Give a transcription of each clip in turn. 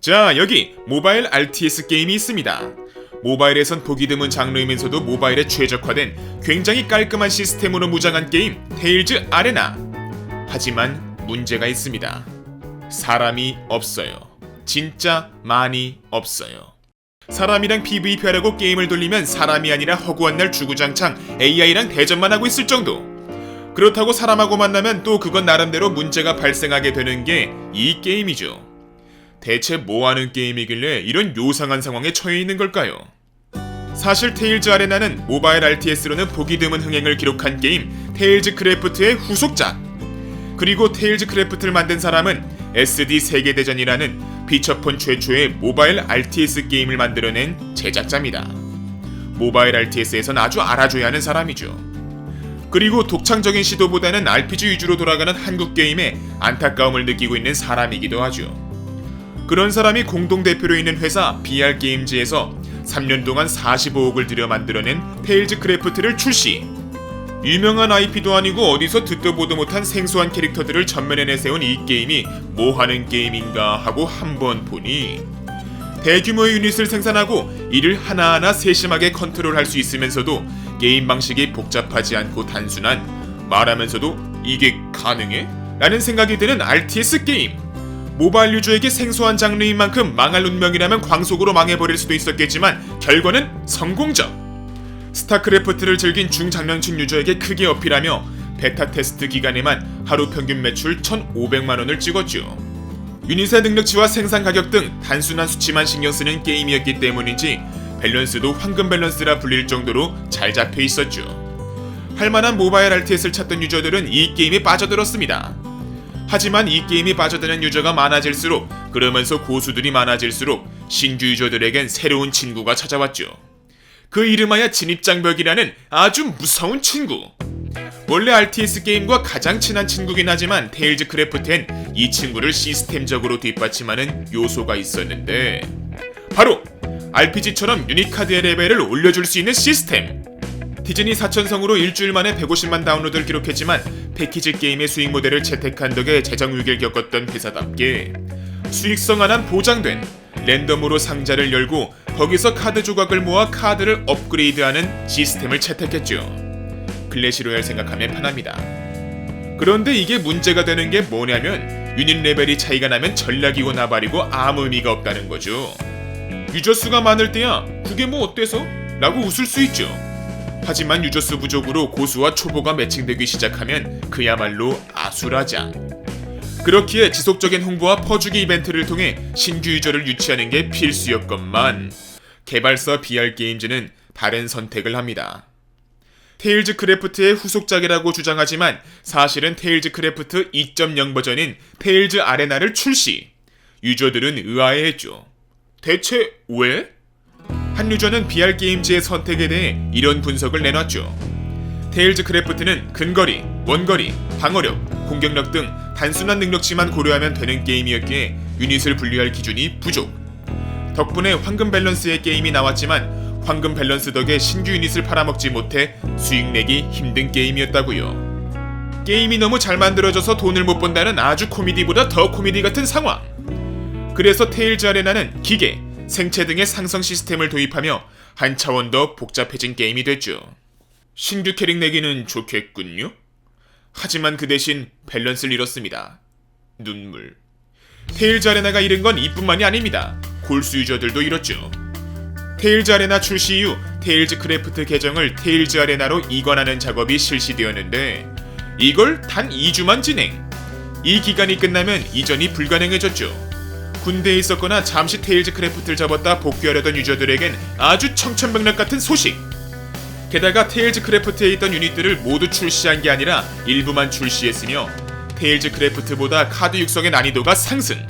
자, 여기 모바일 RTS 게임이 있습니다. 모바일에선 보기 드문 장르이면서도 모바일에 최적화된 굉장히 깔끔한 시스템으로 무장한 게임 테일즈 아레나. 하지만 문제가 있습니다. 사람이 없어요. 진짜 많이 없어요. 사람이랑 PVP하려고 게임을 돌리면 사람이 아니라 허구한 날 주구장창 AI랑 대전만 하고 있을 정도. 그렇다고 사람하고 만나면 또 그건 나름대로 문제가 발생하게 되는 게 이 게임이죠. 대체 뭐하는 게임이길래 이런 요상한 상황에 처해 있는 걸까요? 사실 테일즈 아레나는 모바일 RTS로는 보기 드문 흥행을 기록한 게임 테일즈 크래프트의 후속작. 그리고 테일즈 크래프트를 만든 사람은 SD 세계대전이라는 피처폰 최초의 모바일 RTS 게임을 만들어낸 제작자입니다. 모바일 RTS에선 아주 알아줘야 하는 사람이죠. 그리고 독창적인 시도보다는 RPG 위주로 돌아가는 한국 게임에 안타까움을 느끼고 있는 사람이기도 하죠. 그런 사람이 공동대표로 있는 회사 BR게임즈에서 3년 동안 45억을 들여 만들어낸 테일즈 크래프트를 출시. 유명한 IP도 아니고 어디서 듣도 보도 못한 생소한 캐릭터들을 전면에 내세운 이 게임이 뭐하는 게임인가 하고 한번 보니 대규모의 유닛을 생산하고 이를 하나하나 세심하게 컨트롤할 수 있으면서도 게임 방식이 복잡하지 않고 단순한, 말하면서도 이게 가능해? 라는 생각이 드는 RTS 게임. 모바일 유저에게 생소한 장르인 만큼 망할 운명이라면 광속으로 망해버릴 수도 있었겠지만 결과는 성공적. 스타크래프트를 즐긴 중장년층 유저에게 크게 어필하며 베타 테스트 기간에만 하루 평균 매출 1,500만원을 찍었죠. 유닛의 능력치와 생산 가격 등 단순한 수치만 신경 쓰는 게임이었기 때문인지 밸런스도 황금 밸런스라 불릴 정도로 잘 잡혀 있었죠. 할만한 모바일 RTS를 찾던 유저들은 이 게임에 빠져들었습니다. 하지만 이 게임에 빠져드는 유저가 많아질수록, 그러면서 고수들이 많아질수록 신규 유저들에겐 새로운 친구가 찾아왔죠. 그 이름하여 진입장벽이라는 아주 무서운 친구. 원래 RTS 게임과 가장 친한 친구긴 하지만 테일즈 크래프트엔 이 친구를 시스템적으로 뒷받침하는 요소가 있었는데, 바로 RPG처럼 유닛 카드의 레벨을 올려줄 수 있는 시스템. 디즈니 4천성으로 일주일 만에 150만 다운로드를 기록했지만 패키지 게임의 수익 모델을 채택한 덕에 재정 위기를 겪었던 회사답게 수익성 하나는 보장된 랜덤으로 상자를 열고 거기서 카드 조각을 모아 카드를 업그레이드하는 시스템을 채택했죠. 클래시로얄 생각하면 편합니다. 그런데 이게 문제가 되는 게 뭐냐면 유닛 레벨이 차이가 나면 전략이고 나발이고 아무 의미가 없다는 거죠. 유저 수가 많을 때야 그게 뭐 어때서? 라고 웃을 수 있죠. 하지만 유저수 부족으로 고수와 초보가 매칭되기 시작하면 그야말로 아수라장. 그렇기에 지속적인 홍보와 퍼주기 이벤트를 통해 신규 유저를 유치하는 게 필수였건만 개발사 BR게임즈는 다른 선택을 합니다. 테일즈 크래프트의 후속작이라고 주장하지만 사실은 테일즈 크래프트 2.0 버전인 테일즈 아레나를 출시. 유저들은 의아해했죠. 대체 왜? 한 유저는 BR게임즈의 선택에 대해 이런 분석을 내놨죠. 테일즈 크래프트는 근거리, 원거리, 방어력, 공격력 등 단순한 능력치만 고려하면 되는 게임이었기에 유닛을 분류할 기준이 부족. 덕분에 황금 밸런스의 게임이 나왔지만 황금 밸런스 덕에 신규 유닛을 팔아먹지 못해 수익 내기 힘든 게임이었다고요. 게임이 너무 잘 만들어져서 돈을 못 번다는 아주 코미디보다 더 코미디 같은 상황. 그래서 테일즈 아레나는 기계, 생체 등의 상성 시스템을 도입하며 한 차원 더 복잡해진 게임이 됐죠. 신규 캐릭 내기는 좋겠군요. 하지만 그 대신 밸런스를 잃었습니다. 눈물. 테일즈 아레나가 잃은 건 이뿐만이 아닙니다. 골수 유저들도 잃었죠. 테일즈 아레나 출시 이후 테일즈 크래프트 계정을 테일즈 아레나로 이관하는 작업이 실시되었는데 이걸 단 2주만 진행. 이 기간이 끝나면 이전이 불가능해졌죠. 군대에 있었거나 잠시 테일즈 크래프트를 접었다 복귀하려던 유저들에겐 아주 청천벽력 같은 소식. 게다가 테일즈 크래프트에 있던 유닛들을 모두 출시한 게 아니라 일부만 출시했으며 테일즈 크래프트보다 카드 육성의 난이도가 상승.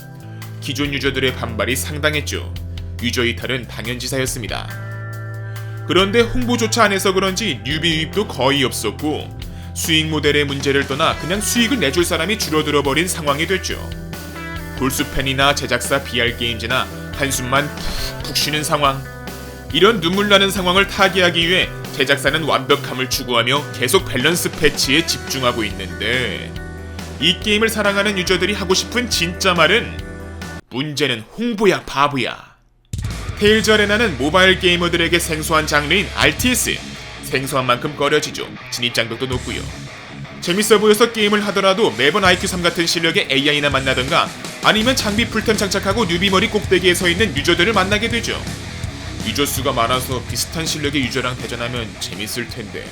기존 유저들의 반발이 상당했죠. 유저 이탈은 당연지사였습니다. 그런데 홍보조차 안 해서 그런지 뉴비 유입도 거의 없었고 수익 모델의 문제를 떠나 그냥 수익을 내줄 사람이 줄어들어 버린 상황이 됐죠. 골수팬이나 제작사 BR게임즈나 한숨만 푹푹 쉬는 상황. 이런 눈물나는 상황을 타개하기 위해 제작사는 완벽함을 추구하며 계속 밸런스 패치에 집중하고 있는데 이 게임을 사랑하는 유저들이 하고 싶은 진짜 말은 문제는 홍보야 바보야. 테일즈 아레나는 모바일 게이머들에게 생소한 장르인 RTS, 생소한 만큼 꺼려지죠. 진입장벽도 높고요. 재밌어 보여서 게임을 하더라도 매번 IQ3 같은 실력의 AI나 만나던가 아니면 장비 풀템 장착하고 뉴비머리 꼭대기에 서있는 유저들을 만나게 되죠. 유저 수가 많아서 비슷한 실력의 유저랑 대전하면 재밌을 텐데.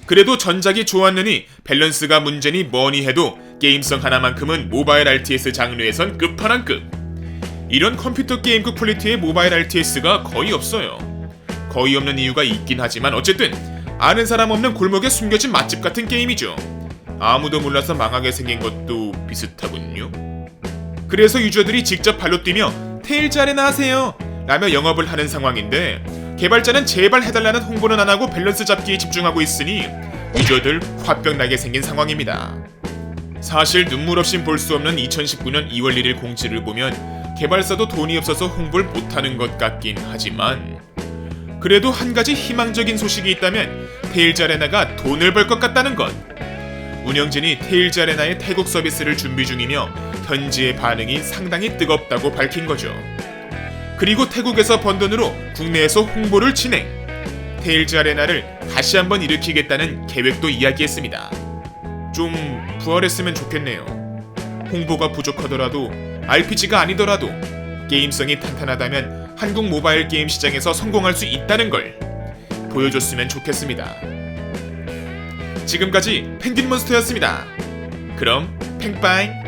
그래도 전작이 좋았느니 밸런스가 문제니 뭐니 해도 게임성 하나만큼은 모바일 RTS 장르에선 끝판왕급. 이런 컴퓨터 게임급 퀄리티의 모바일 RTS가 거의 없어요. 거의 없는 이유가 있긴 하지만 어쨌든 아는 사람 없는 골목에 숨겨진 맛집 같은 게임이죠. 아무도 몰라서 망하게 생긴 것도 비슷하군요. 그래서 유저들이 직접 발로 뛰며 테일즈 아레나 하세요 라며 영업을 하는 상황인데, 개발자는 제발 해달라는 홍보는 안 하고 밸런스 잡기에 집중하고 있으니 유저들 화병 나게 생긴 상황입니다. 사실 눈물 없인 볼 수 없는 2019년 2월 1일 공지를 보면 개발사도 돈이 없어서 홍보를 못하는 것 같긴 하지만, 그래도 한 가지 희망적인 소식이 있다면 테일즈 아레나가 돈을 벌 것 같다는 것. 운영진이 테일즈 아레나의 태국 서비스를 준비 중이며 현지의 반응이 상당히 뜨겁다고 밝힌 거죠. 그리고 태국에서 번 돈으로 국내에서 홍보를 진행. 테일즈 아레나를 다시 한번 일으키겠다는 계획도 이야기했습니다. 좀 부활했으면 좋겠네요. 홍보가 부족하더라도 RPG가 아니더라도 게임성이 탄탄하다면 한국 모바일 게임 시장에서 성공할 수 있다는 걸 보여줬으면 좋겠습니다. 지금까지 펭귄몬스터였습니다. 그럼 팽빠잉.